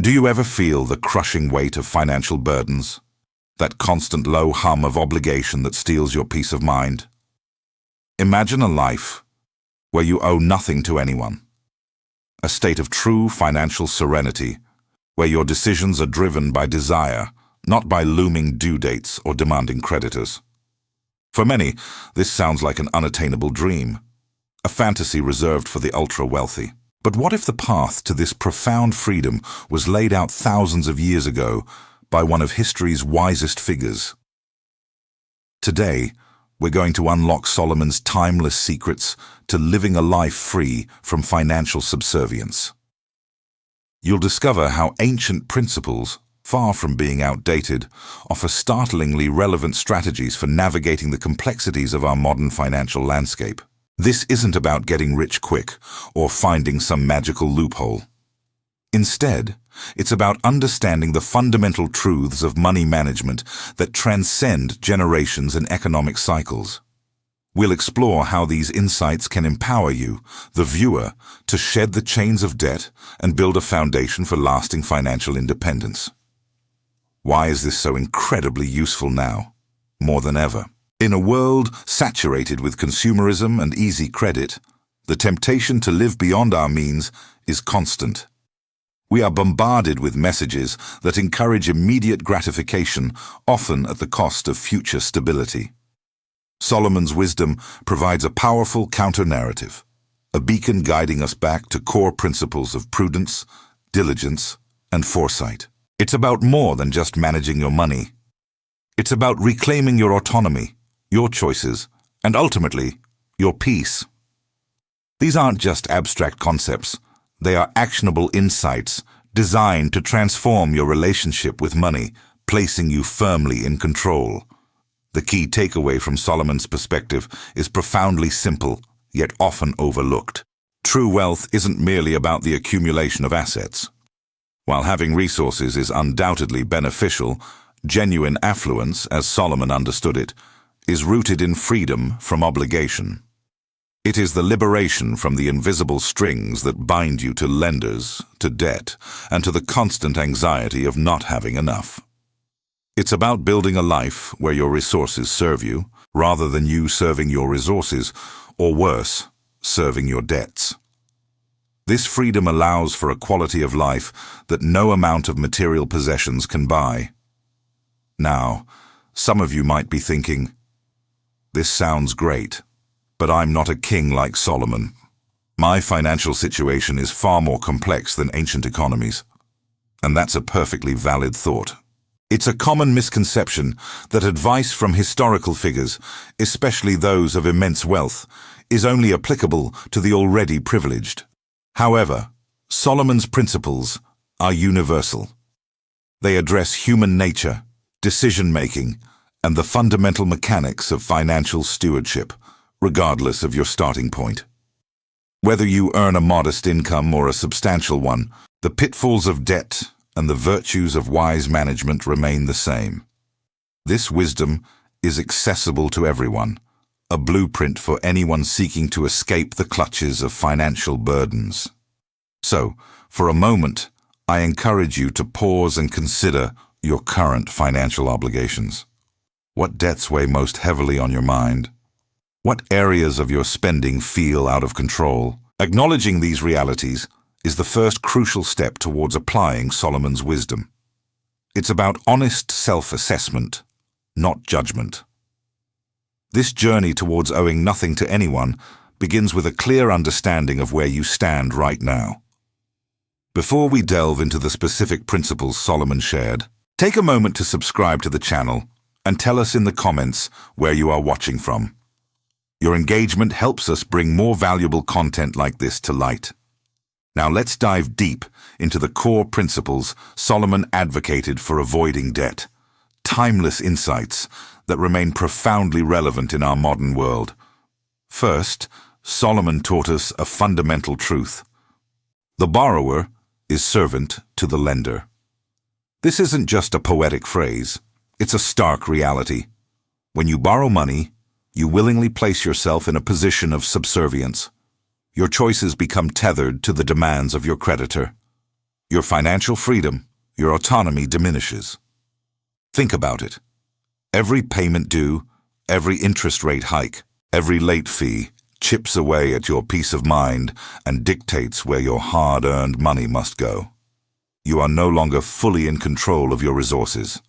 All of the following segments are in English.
Do you ever feel the crushing weight of financial burdens? That constant low hum of obligation that steals your peace of mind? Imagine a life where you owe nothing to anyone. A state of true financial serenity, where your decisions are driven by desire, not by looming due dates or demanding creditors. For many, this sounds like an unattainable dream, a fantasy reserved for the ultra-wealthy. But what if the path to this profound freedom was laid out thousands of years ago by one of history's wisest figures? Today, we're going to unlock Solomon's timeless secrets to living a life free from financial subservience. You'll discover how ancient principles, far from being outdated, offer startlingly relevant strategies for navigating the complexities of our modern financial landscape. This isn't about getting rich quick or finding some magical loophole. Instead, it's about understanding the fundamental truths of money management that transcend generations and economic cycles. We'll explore how these insights can empower you, the viewer, to shed the chains of debt and build a foundation for lasting financial independence. Why is this so incredibly useful now, more than ever? In a world saturated with consumerism and easy credit, the temptation to live beyond our means is constant. We are bombarded with messages that encourage immediate gratification, often at the cost of future stability. Solomon's wisdom provides a powerful counter-narrative, a beacon guiding us back to core principles of prudence, diligence, and foresight. It's about more than just managing your money. It's about reclaiming your autonomy, your choices, and ultimately, your peace. These aren't just abstract concepts. They are actionable insights designed to transform your relationship with money, placing you firmly in control. The key takeaway from Solomon's perspective is profoundly simple, yet often overlooked. True wealth isn't merely about the accumulation of assets. While having resources is undoubtedly beneficial, genuine affluence, as Solomon understood it, is rooted in freedom from obligation. It is the liberation from the invisible strings that bind you to lenders, to debt, and to the constant anxiety of not having enough. It's about building a life where your resources serve you, rather than you serving your resources, or worse, serving your debts. This freedom allows for a quality of life that no amount of material possessions can buy. Now, some of you might be thinking, "This sounds great, but I'm not a king like Solomon. My financial situation is far more complex than ancient economies." And that's a perfectly valid thought. It's a common misconception that advice from historical figures, especially those of immense wealth, is only applicable to the already privileged. However, Solomon's principles are universal. They address human nature, decision-making, and the fundamental mechanics of financial stewardship, regardless of your starting point. Whether you earn a modest income or a substantial one, the pitfalls of debt and the virtues of wise management remain the same. This wisdom is accessible to everyone, a blueprint for anyone seeking to escape the clutches of financial burdens. So, for a moment, I encourage you to pause and consider your current financial obligations. What debts weigh most heavily on your mind? What areas of your spending feel out of control? Acknowledging these realities is the first crucial step towards applying Solomon's wisdom. It's about honest self-assessment, not judgment. This journey towards owing nothing to anyone begins with a clear understanding of where you stand right now. Before we delve into the specific principles Solomon shared, take a moment to subscribe to the channel and tell us in the comments where you are watching from. Your engagement helps us bring more valuable content like this to light. Now let's dive deep into the core principles Solomon advocated for avoiding debt, timeless insights that remain profoundly relevant in our modern world. First, Solomon taught us a fundamental truth. The borrower is servant to the lender. This isn't just a poetic phrase, it's a stark reality. When you borrow money, you willingly place yourself in a position of subservience. Your choices become tethered to the demands of your creditor. Your financial freedom, your autonomy diminishes. Think about it. Every payment due, every interest rate hike, every late fee chips away at your peace of mind and dictates where your hard-earned money must go. You are no longer fully in control of your resources.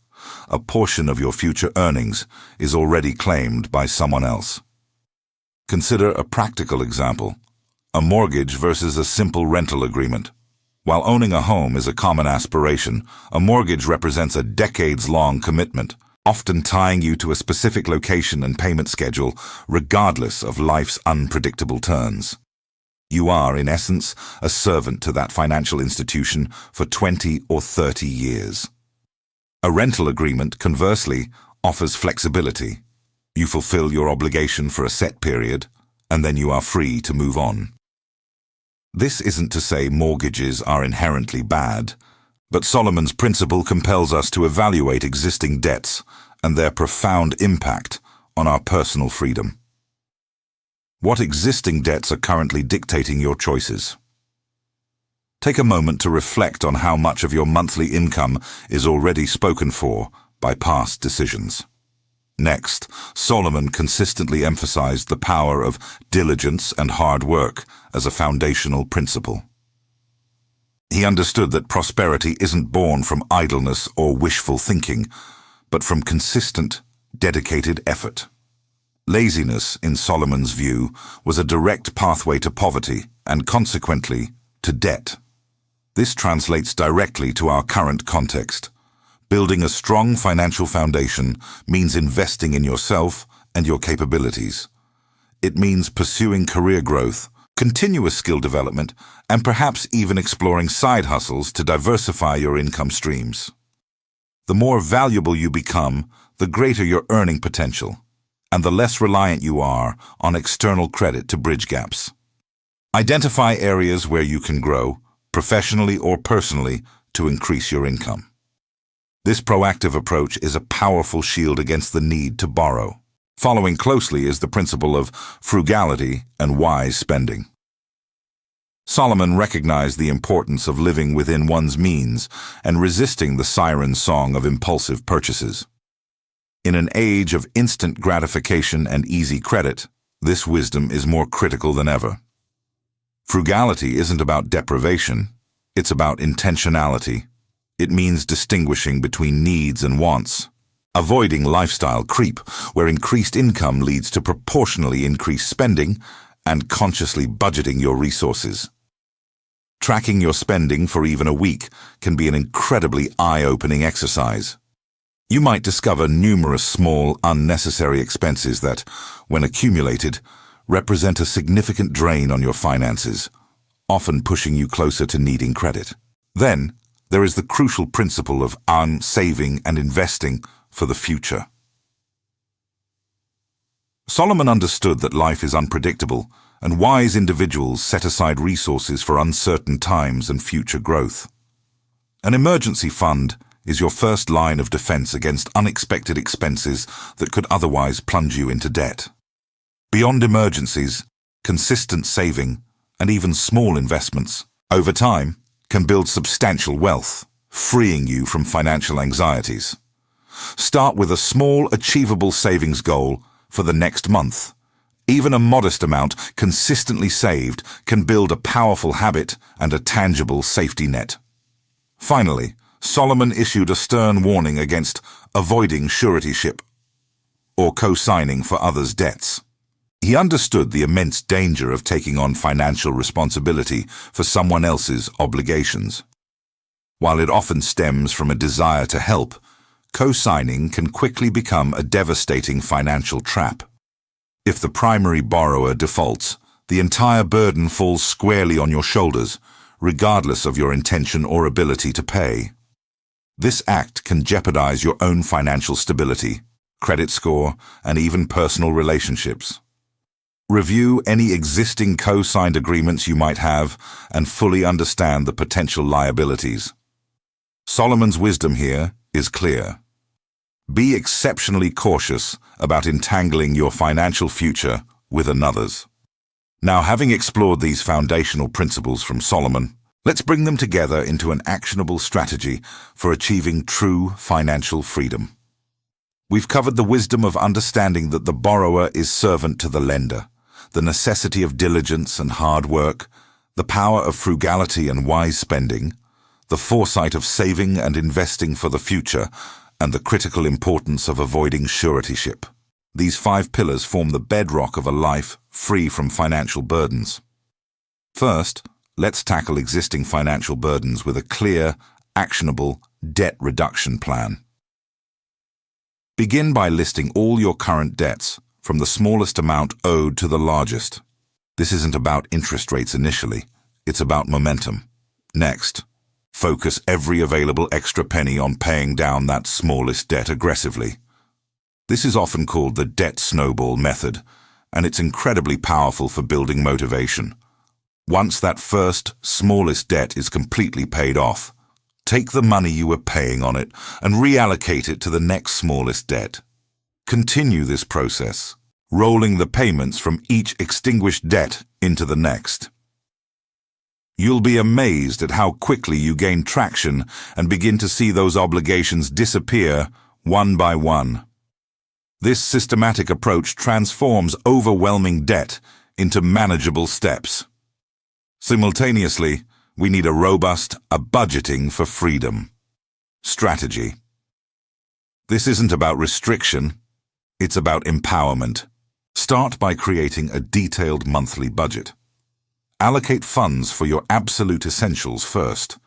A portion of your future earnings is already claimed by someone else. Consider a practical example: a mortgage versus a simple rental agreement. While owning a home is a common aspiration, a mortgage represents a decades-long commitment, often tying you to a specific location and payment schedule, regardless of life's unpredictable turns. You are, in essence, a servant to that financial institution for 20 or 30 years. A rental agreement, conversely, offers flexibility. You fulfill your obligation for a set period, and then you are free to move on. This isn't to say mortgages are inherently bad, but Solomon's principle compels us to evaluate existing debts and their profound impact on our personal freedom. What existing debts are currently dictating your choices? Take a moment to reflect on how much of your monthly income is already spoken for by past decisions. Next, Solomon consistently emphasized the power of diligence and hard work as a foundational principle. He understood that prosperity isn't born from idleness or wishful thinking, but from consistent, dedicated effort. Laziness, in Solomon's view, was a direct pathway to poverty and, consequently, to debt. This translates directly to our current context. Building a strong financial foundation means investing in yourself and your capabilities. It means pursuing career growth, continuous skill development, and perhaps even exploring side hustles to diversify your income streams. The more valuable you become, the greater your earning potential, and the less reliant you are on external credit to bridge gaps. Identify areas where you can grow, professionally or personally, to increase your income. This proactive approach is a powerful shield against the need to borrow. Following closely is the principle of frugality and wise spending. Solomon recognized the importance of living within one's means and resisting the siren song of impulsive purchases. In an age of instant gratification and easy credit, this wisdom is more critical than ever. Frugality isn't about deprivation, it's about intentionality. It means distinguishing between needs and wants, avoiding lifestyle creep, where increased income leads to proportionally increased spending, and consciously budgeting your resources. Tracking your spending for even a week can be an incredibly eye-opening exercise. You might discover numerous small, unnecessary expenses that, when accumulated, represent a significant drain on your finances, often pushing you closer to needing credit. Then, there is the crucial principle of saving and investing for the future. Solomon understood that life is unpredictable, and wise individuals set aside resources for uncertain times and future growth. An emergency fund is your first line of defense against unexpected expenses that could otherwise plunge you into debt. Beyond emergencies, consistent saving, and even small investments, over time, can build substantial wealth, freeing you from financial anxieties. Start with a small, achievable savings goal for the next month. Even a modest amount consistently saved can build a powerful habit and a tangible safety net. Finally, Solomon issued a stern warning against avoiding suretyship or co-signing for others' debts. He understood the immense danger of taking on financial responsibility for someone else's obligations. While it often stems from a desire to help, co-signing can quickly become a devastating financial trap. If the primary borrower defaults, the entire burden falls squarely on your shoulders, regardless of your intention or ability to pay. This act can jeopardize your own financial stability, credit score, and even personal relationships. Review any existing co-signed agreements you might have and fully understand the potential liabilities. Solomon's wisdom here is clear. Be exceptionally cautious about entangling your financial future with another's. Now, having explored these foundational principles from Solomon, Let's bring them together into an actionable strategy for achieving true financial freedom. We've covered the wisdom of understanding that the borrower is servant to the lender, the necessity of diligence and hard work, the power of frugality and wise spending, the foresight of saving and investing for the future, and the critical importance of avoiding suretyship. These 5 pillars form the bedrock of a life free from financial burdens. First, let's tackle existing financial burdens with a clear, actionable debt reduction plan. Begin by listing all your current debts, from the smallest amount owed to the largest. This isn't about interest rates initially, it's about momentum. Next, focus every available extra penny on paying down that smallest debt aggressively. This is often called the debt snowball method, and it's incredibly powerful for building motivation. Once that first, smallest debt is completely paid off, take the money you were paying on it and reallocate it to the next smallest debt. Continue this process, rolling the payments from each extinguished debt into the next. You'll be amazed at how quickly you gain traction and begin to see those obligations disappear one by one. This systematic approach transforms overwhelming debt into manageable steps. Simultaneously, we need a budgeting for freedom strategy. This isn't about restriction, it's about empowerment. Start by creating a detailed monthly budget. Allocate funds for your absolute essentials first: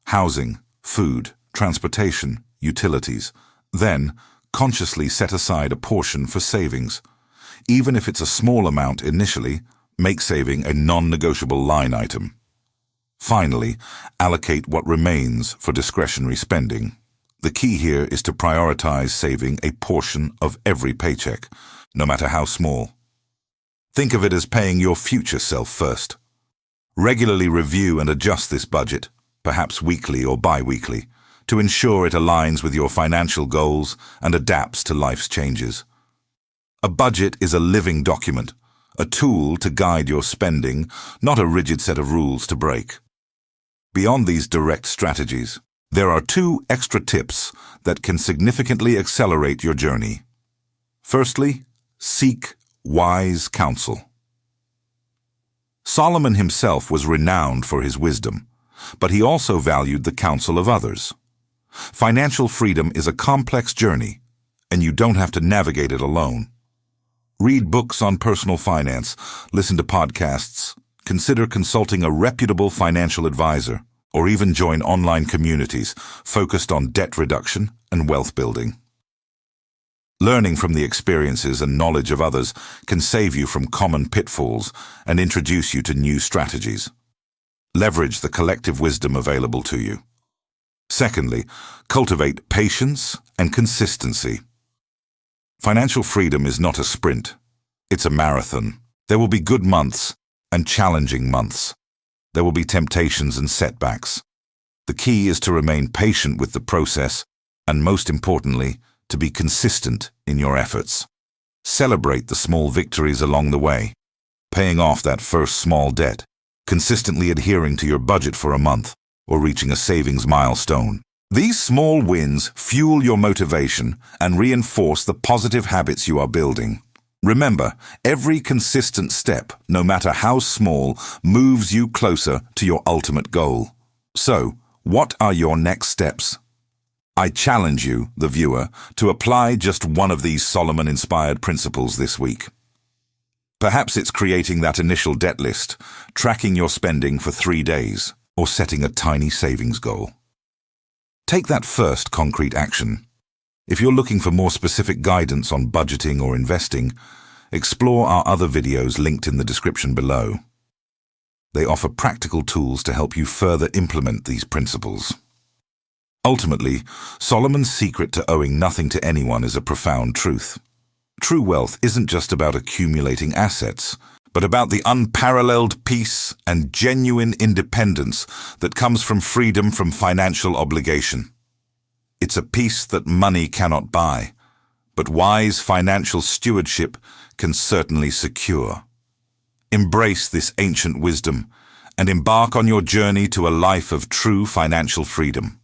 housing, food, transportation, utilities. Then, consciously set aside a portion for savings. Even if it's a small amount initially, make saving a non-negotiable line item. Finally, allocate what remains for discretionary spending. The key here is to prioritize saving a portion of every paycheck, no matter how small. Think of it as paying your future self first. Regularly review and adjust this budget, perhaps weekly or bi-weekly, to ensure it aligns with your financial goals and adapts to life's changes. A budget is a living document, a tool to guide your spending, not a rigid set of rules to break. Beyond these direct strategies, there are 2 extra tips that can significantly accelerate your journey. Firstly, seek wise counsel. Solomon himself was renowned for his wisdom, but he also valued the counsel of others. Financial freedom is a complex journey, and you don't have to navigate it alone. Read books on personal finance, listen to podcasts, consider consulting a reputable financial advisor, or even join online communities focused on debt reduction and wealth building. Learning from the experiences and knowledge of others can save you from common pitfalls and introduce you to new strategies. Leverage the collective wisdom available to you. Secondly, cultivate patience and consistency. Financial freedom is not a sprint, it's a marathon. There will be good months and challenging months. There will be temptations and setbacks. The key is to remain patient with the process and, most importantly, to be consistent in your efforts. Celebrate the small victories along the way, paying off that first small debt, consistently adhering to your budget for a month, or reaching a savings milestone. These small wins fuel your motivation and reinforce the positive habits you are building. Remember, every consistent step, no matter how small, moves you closer to your ultimate goal. So, what are your next steps? I challenge you, the viewer, to apply just one of these Solomon-inspired principles this week. Perhaps it's creating that initial debt list, tracking your spending for 3 days, or setting a tiny savings goal. Take that first concrete action. If you're looking for more specific guidance on budgeting or investing, explore our other videos linked in the description below. They offer practical tools to help you further implement these principles. Ultimately, Solomon's secret to owing nothing to anyone is a profound truth. True wealth isn't just about accumulating assets, but about the unparalleled peace and genuine independence that comes from freedom from financial obligation. It's a peace that money cannot buy, but wise financial stewardship can certainly secure. Embrace this ancient wisdom and embark on your journey to a life of true financial freedom.